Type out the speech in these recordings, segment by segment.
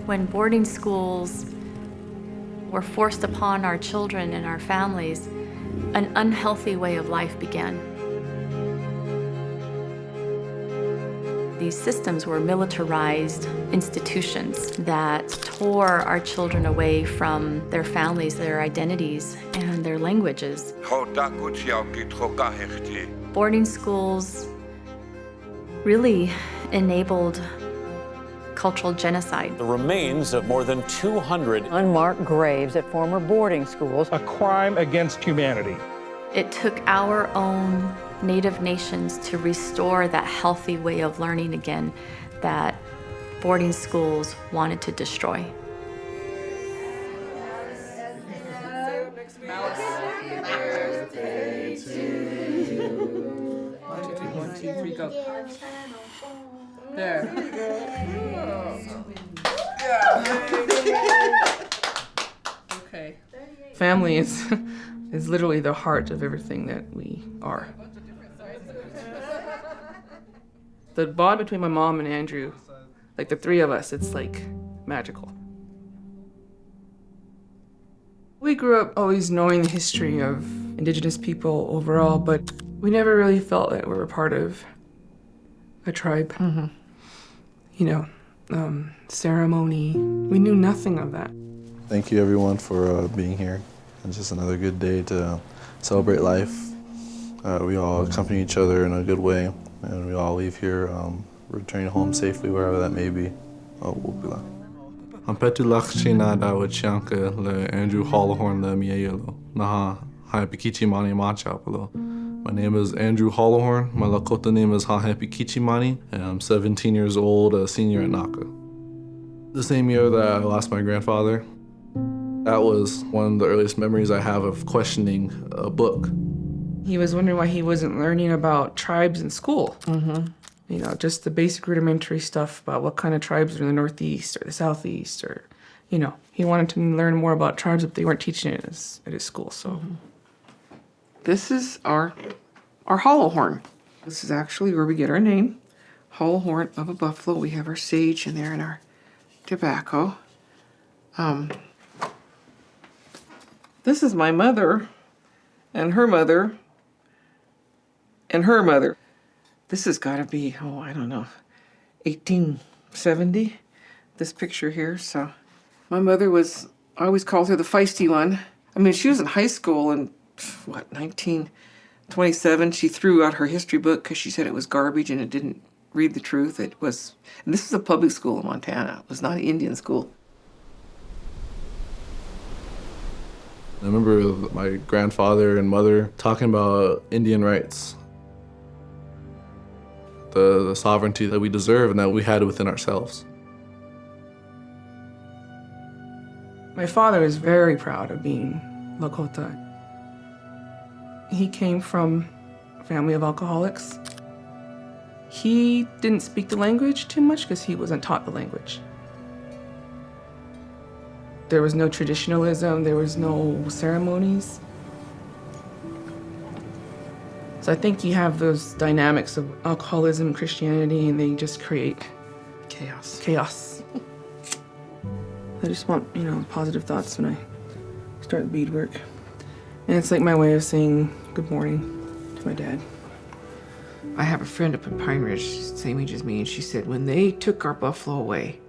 When boarding schools were forced upon our children and our families, an unhealthy way of life began. These systems were militarized institutions that tore our children away from their families, their identities, and their languages. Boarding schools really enabled cultural genocide. The remains of more than 200 unmarked graves at former boarding schools. A crime against humanity. It took our own Native nations to restore that healthy way of learning again that boarding schools wanted to destroy. One, two, three, go. There. Okay. Family is literally the heart of everything that we are. The bond between my mom and Andrew, like the three of us, it's like magical. We grew up always knowing the history of Indigenous people overall, but we never really felt that we were part of a tribe. Mm-hmm. You know, ceremony. We knew nothing of that. Thank you everyone for being here. It's just another good day to celebrate life. We all accompany each other in a good way, and we all leave here returning home safely, wherever that may be. Ampetu China da Wachanka le Andrew Hollowhorn le Mielo. Naha Hayapikichimani Machapalo. My name is Andrew Hollowhorn. My Lakota name is Hayapikichimani, and I'm 17 years old, a senior at Naka. The same year that I lost my grandfather, that was one of the earliest memories I have of questioning a book. He was wondering why he wasn't learning about tribes in school. Mm-hmm. You know, just the basic rudimentary stuff about what kind of tribes are in the Northeast or the Southeast, or, you know, he wanted to learn more about tribes, but they weren't teaching it at his school, so. Mm-hmm. This is our hollow horn. This is actually where we get our name. Hollow horn of a buffalo. We have our sage in there and our tobacco. This is my mother and her mother and her mother. This has got to be, I don't know, 1870, this picture here. So my mother was, I always called her the feisty one. I mean, she was in high school in, 1927. She threw out her history book because she said it was garbage and it didn't read the truth. It was, and this is a public school in Montana. It was not an Indian school. I remember my grandfather and mother talking about Indian rights, the sovereignty that we deserve and that we had within ourselves. My father is very proud of being Lakota. He came from a family of alcoholics. He didn't speak the language too much because he wasn't taught the language. There was no traditionalism, there was no ceremonies. So I think you have those dynamics of alcoholism and Christianity, and they just create chaos. I just want, positive thoughts when I start the beadwork. And it's like my way of saying good morning to my dad. I have a friend up in Pine Ridge, same age as me, and she said, when they took our buffalo away,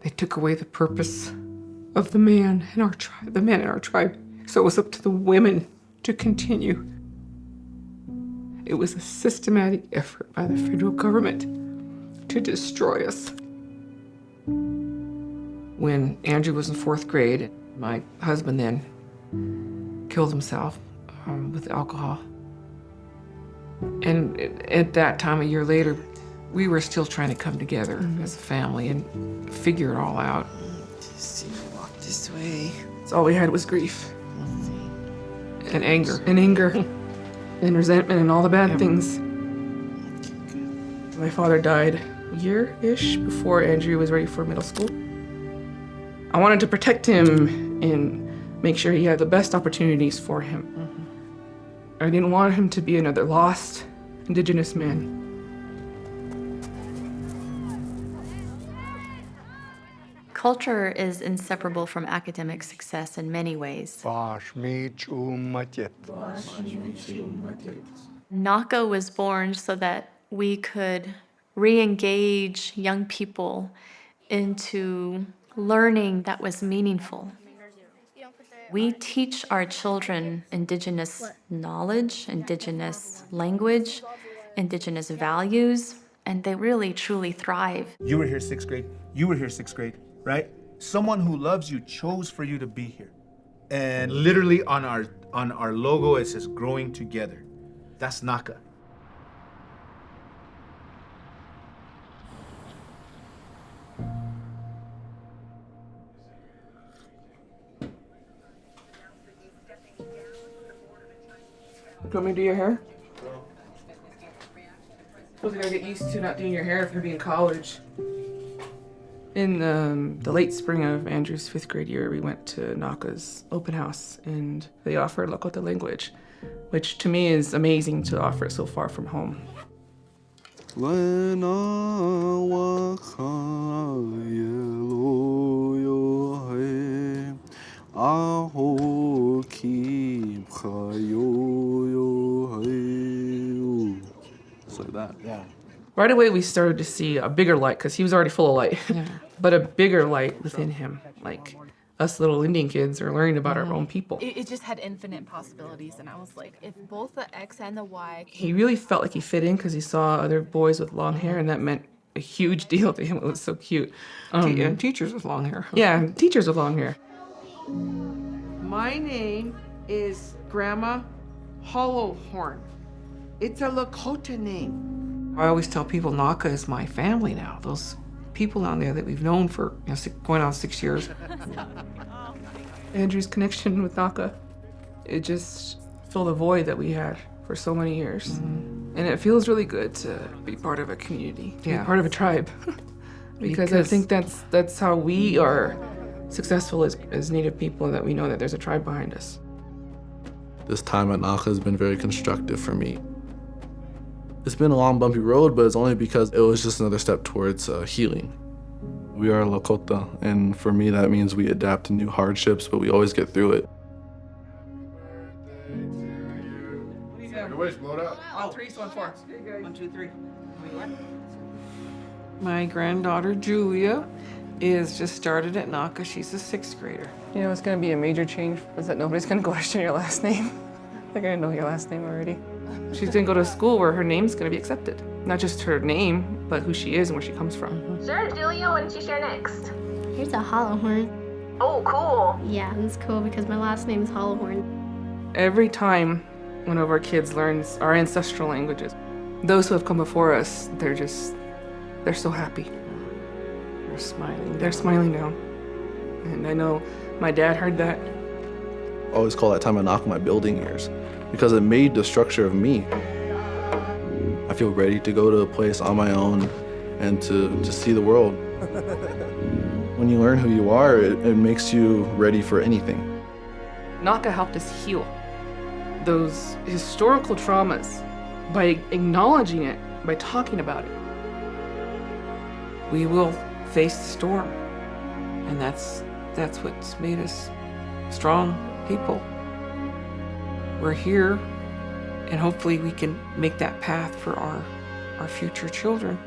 they took away the purpose of the man in our tribe, So it was up to the women to continue. It was a systematic effort by the federal government to destroy us. When Andrew was in 4th grade, my husband then killed himself with alcohol. And at that time, a year later, we were still trying to come together as a family and figure it all out. Just walk this way. So all we had was grief and anger and resentment and all the bad things. My father died a year-ish before Andrew was ready for middle school. I wanted to protect him and make sure he had the best opportunities for him. I didn't want him to be another lost Indigenous man. Culture is inseparable from academic success in many ways. Naka was born so that we could re-engage young people into learning that was meaningful. We teach our children indigenous knowledge, indigenous language, indigenous values, and they really truly thrive. You were here 6th grade, you were here 6th grade, right? Someone who loves you chose for you to be here. And literally on our logo it says growing together. That's Naka. Do you want me to do your hair? I was gonna get used to not doing your hair if you're being in college. In the late spring of Andrew's 5th grade year, we went to Naka's open house and they offered Lakota language, which to me is amazing to offer it so far from home. It's like that. Yeah. Right away, we started to see a bigger light, because he was already full of light, but a bigger light within him. Like, us little Indian kids are learning about our own people. It just had infinite possibilities, and I was like, if both the X and the Y... He really felt like he fit in because he saw other boys with long hair, and that meant a huge deal to him. It was so cute. And teachers with long hair. Yeah, teachers with long hair. My name is Grandma Hollowhorn. It's a Lakota name. I always tell people Naka is my family now. Those people down there that we've known for going on 6 years. Andrew's connection with Naka, it just filled a void that we had for so many years. And it feels really good to be part of a community, to be part of a tribe. because I think that's how we are successful as Native people, that we know that there's a tribe behind us. This time at Naka has been very constructive for me. It's been a long, bumpy road, but it's only because it was just another step towards healing. We are Lakota, and for me that means we adapt to new hardships, but we always get through it. Your wish, blow it up. On 3, so on 4. 1, 2, 3. My granddaughter Julia is just started at Naka. She's a 6th grader. You know, it's going to be a major change is that nobody's going to question your last name. They're going to know your last name already. She's going to go to a school where her name's going to be accepted. Not just her name, but who she is and where she comes from. Sure, Julia, what did you share next? Here's a Hollowhorn. Oh, cool. Yeah, it's cool because my last name is Hollowhorn. Every time one of our kids learns our ancestral languages, those who have come before us, they're so happy. They're smiling. They're smiling now. And I know my dad heard that. I always call that time at Naka my building years, because it made the structure of me. I feel ready to go to a place on my own and to see the world. When you learn who you are, it makes you ready for anything. Naka helped us heal those historical traumas by acknowledging it, by talking about it. We will face the storm, and that's what's made us strong people. We're here, and hopefully we can make that path for our future children.